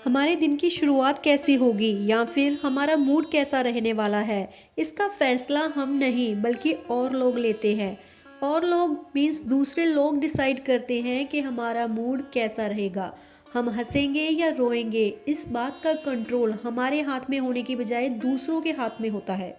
हमारे दिन की शुरुआत कैसी होगी या फिर हमारा मूड कैसा रहने वाला है, इसका फैसला हम नहीं बल्कि और लोग लेते हैं। और लोग मीन्स दूसरे लोग डिसाइड करते हैं कि हमारा मूड कैसा रहेगा, हम हंसेंगे या रोएंगे। इस बात का कंट्रोल हमारे हाथ में होने की बजाय दूसरों के हाथ में होता है।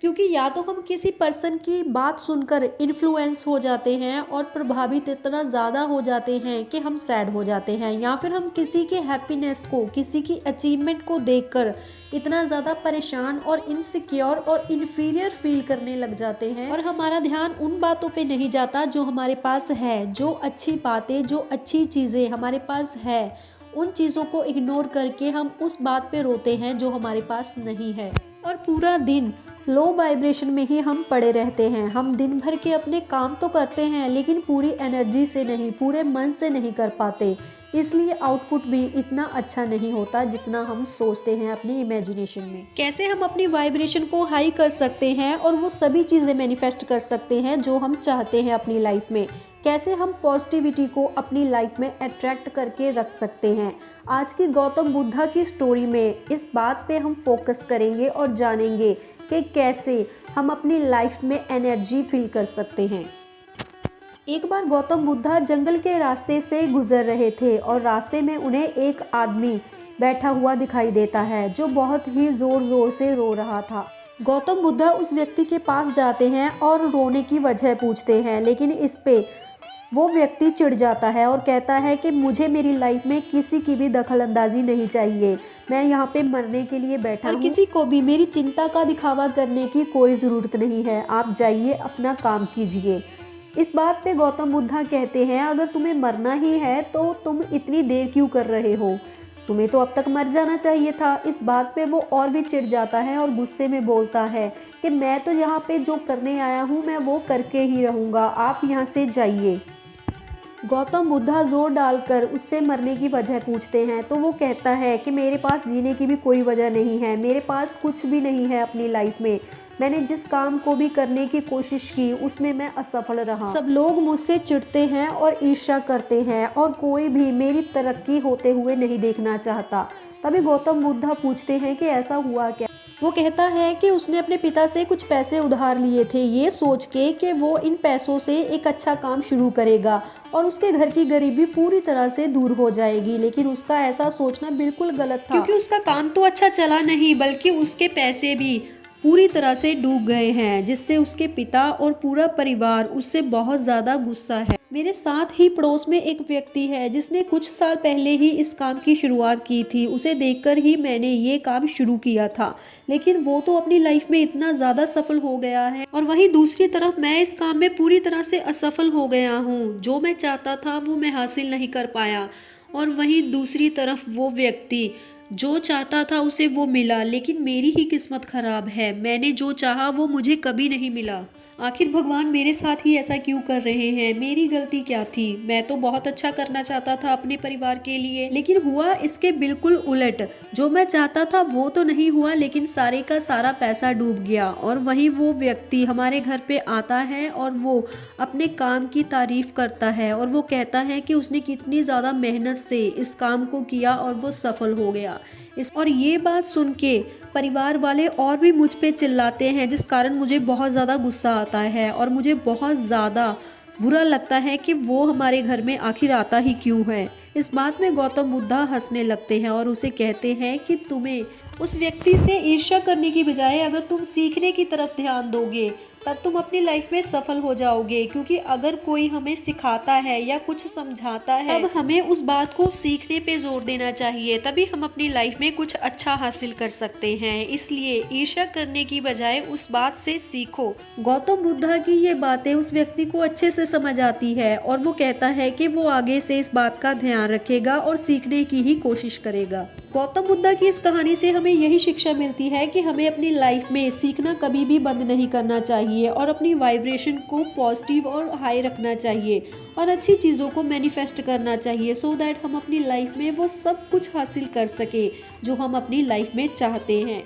क्योंकि या तो हम किसी पर्सन की बात सुनकर इन्फ्लुएंस हो जाते हैं और प्रभावित इतना ज़्यादा हो जाते हैं कि हम सैड हो जाते हैं, या फिर हम किसी के हैप्पीनेस को, किसी की अचीवमेंट को देखकर इतना ज़्यादा परेशान और इनसिक्योर और इन्फीरियर फील करने लग जाते हैं और हमारा ध्यान उन बातों पे नहीं जाता जो हमारे पास है, जो अच्छी बातें, जो अच्छी चीज़ें हमारे पास है। उन चीज़ों को इग्नोर करके हम उस बात पे रोते हैं जो हमारे पास नहीं है। और पूरा दिन लो वाइब्रेशन में ही हम पड़े रहते हैं। हम दिन भर के अपने काम तो करते हैं लेकिन पूरी एनर्जी से नहीं, पूरे मन से नहीं कर पाते, इसलिए आउटपुट भी इतना अच्छा नहीं होता जितना हम सोचते हैं अपनी इमेजिनेशन में। कैसे हम अपनी वाइब्रेशन को हाई कर सकते हैं और वो सभी चीज़ें मैनिफेस्ट कर सकते हैं जो हम चाहते हैं अपनी लाइफ में। कैसे हम पॉजिटिविटी को अपनी लाइफ में अट्रैक्ट करके रख सकते हैं। आज की गौतम बुद्धा की स्टोरी में इस बात पे हम फोकस करेंगे और जानेंगे कि कैसे हम अपनी लाइफ में एनर्जी फील कर सकते हैं। एक बार गौतम बुद्धा जंगल के रास्ते से गुजर रहे थे और रास्ते में उन्हें एक आदमी बैठा हुआ दिखाई देता है जो बहुत ही ज़ोर ज़ोर से रो रहा था। गौतम बुद्धा उस व्यक्ति के पास जाते हैं और रोने की वजह पूछते हैं, लेकिन इस पे वो व्यक्ति चिढ़ जाता है और कहता है कि मुझे मेरी लाइफ में किसी की भी दखल अंदाजी नहीं चाहिए, मैं यहाँ पे मरने के लिए बैठा हूँ और किसी को भी मेरी चिंता का दिखावा करने की कोई ज़रूरत नहीं है, आप जाइए अपना काम कीजिए। इस बात पे गौतम बुद्धा कहते हैं, अगर तुम्हें मरना ही है तो तुम इतनी देर क्यों कर रहे हो, तुम्हें तो अब तक मर जाना चाहिए था। इस बात पे वो और भी चिढ़ जाता है और गुस्से में बोलता है कि मैं तो यहाँ पे जो करने आया हूँ मैं वो करके ही रहूँगा, आप यहाँ से जाइए। गौतम बुद्धा जोर डालकर उससे मरने की वजह पूछते हैं तो वो कहता है कि मेरे पास जीने की भी कोई वजह नहीं है, मेरे पास कुछ भी नहीं है अपनी लाइफ में, मैंने जिस काम को भी करने की कोशिश की उसमें मैं असफल रहा। सब लोग मुझसे चिढ़ते हैं और ईर्ष्या करते हैं और कोई भी मेरी तरक्की होते हुए नहीं देखना चाहता। तभी गौतम बुद्धा पूछते हैं कि ऐसा हुआ क्या। वो कहता है कि उसने अपने पिता से कुछ पैसे उधार लिए थे, ये सोच के कि वो इन पैसों से एक अच्छा काम शुरू करेगा और उसके घर की गरीबी पूरी तरह से दूर हो जाएगी। लेकिन उसका ऐसा सोचना बिल्कुल गलत था, क्योंकि उसका काम तो अच्छा चला नहीं बल्कि उसके पैसे भी पूरी तरह से डूब गए हैं, जिससे उसके पिता और पूरा परिवार उससे बहुत ज़्यादा गुस्सा है। मेरे साथ ही पड़ोस में एक व्यक्ति है जिसने कुछ साल पहले ही इस काम की शुरुआत की थी, उसे देखकर ही मैंने ये काम शुरू किया था, लेकिन वो तो अपनी लाइफ में इतना ज़्यादा सफल हो गया है और वहीं दूसरी तरफ मैं इस काम में पूरी तरह से असफल हो गया हूँ। जो मैं चाहता था वो मैं हासिल नहीं कर पाया और वहीं दूसरी तरफ वो व्यक्ति जो चाहता था उसे वो मिला, लेकिन मेरी ही किस्मत खराब है, मैंने जो चाहा वो मुझे कभी नहीं मिला। आखिर भगवान मेरे साथ ही ऐसा क्यों कर रहे हैं, मेरी गलती क्या थी। मैं तो बहुत अच्छा करना चाहता था अपने परिवार के लिए, लेकिन हुआ इसके बिल्कुल उलट। जो मैं चाहता था वो तो नहीं हुआ, लेकिन सारे का सारा पैसा डूब गया। और वही वो व्यक्ति हमारे घर पे आता है और वो अपने काम की तारीफ करता है और वो कहता है कि उसने कितनी ज़्यादा मेहनत से इस काम को किया और वो सफल हो गया। और ये बात सुन के परिवार वाले और भी मुझ पे चिल्लाते हैं, जिस कारण मुझे बहुत ज़्यादा गुस्सा आता है और मुझे बहुत ज़्यादा बुरा लगता है कि वो हमारे घर में आखिर आता ही क्यों है। इस बात में गौतम बुद्धा हंसने लगते हैं और उसे कहते हैं कि तुम्हें उस व्यक्ति से ईर्ष्या करने की बजाय अगर तुम सीखने की तरफ ध्यान दोगे तब तुम अपनी लाइफ में सफल हो जाओगे। क्योंकि अगर कोई हमें सिखाता है या कुछ समझाता है तब हमें उस बात को सीखने पे जोर देना चाहिए, तभी हम अपनी लाइफ में कुछ अच्छा हासिल कर सकते हैं। इसलिए ईर्ष्या करने की बजाय उस बात से सीखो। गौतम बुद्धा की ये बातें उस व्यक्ति को अच्छे से समझ आती है और वो कहता है कि वो आगे से इस बात का ध्यान रखेगा और सीखने की ही कोशिश करेगा। गौतम बुद्धा की इस कहानी से हमें यही शिक्षा मिलती है कि हमें अपनी लाइफ में सीखना कभी भी बंद नहीं करना चाहिए और अपनी वाइब्रेशन को पॉजिटिव और हाई रखना चाहिए और अच्छी चीज़ों को मैनिफेस्ट करना चाहिए, सो दैट हम अपनी लाइफ में वो सब कुछ हासिल कर सके जो हम अपनी लाइफ में चाहते हैं।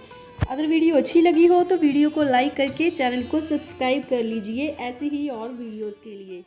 अगर वीडियो अच्छी लगी हो तो वीडियो को लाइक करके चैनल को सब्सक्राइब कर लीजिए ऐसे ही और वीडियोज़ के लिए।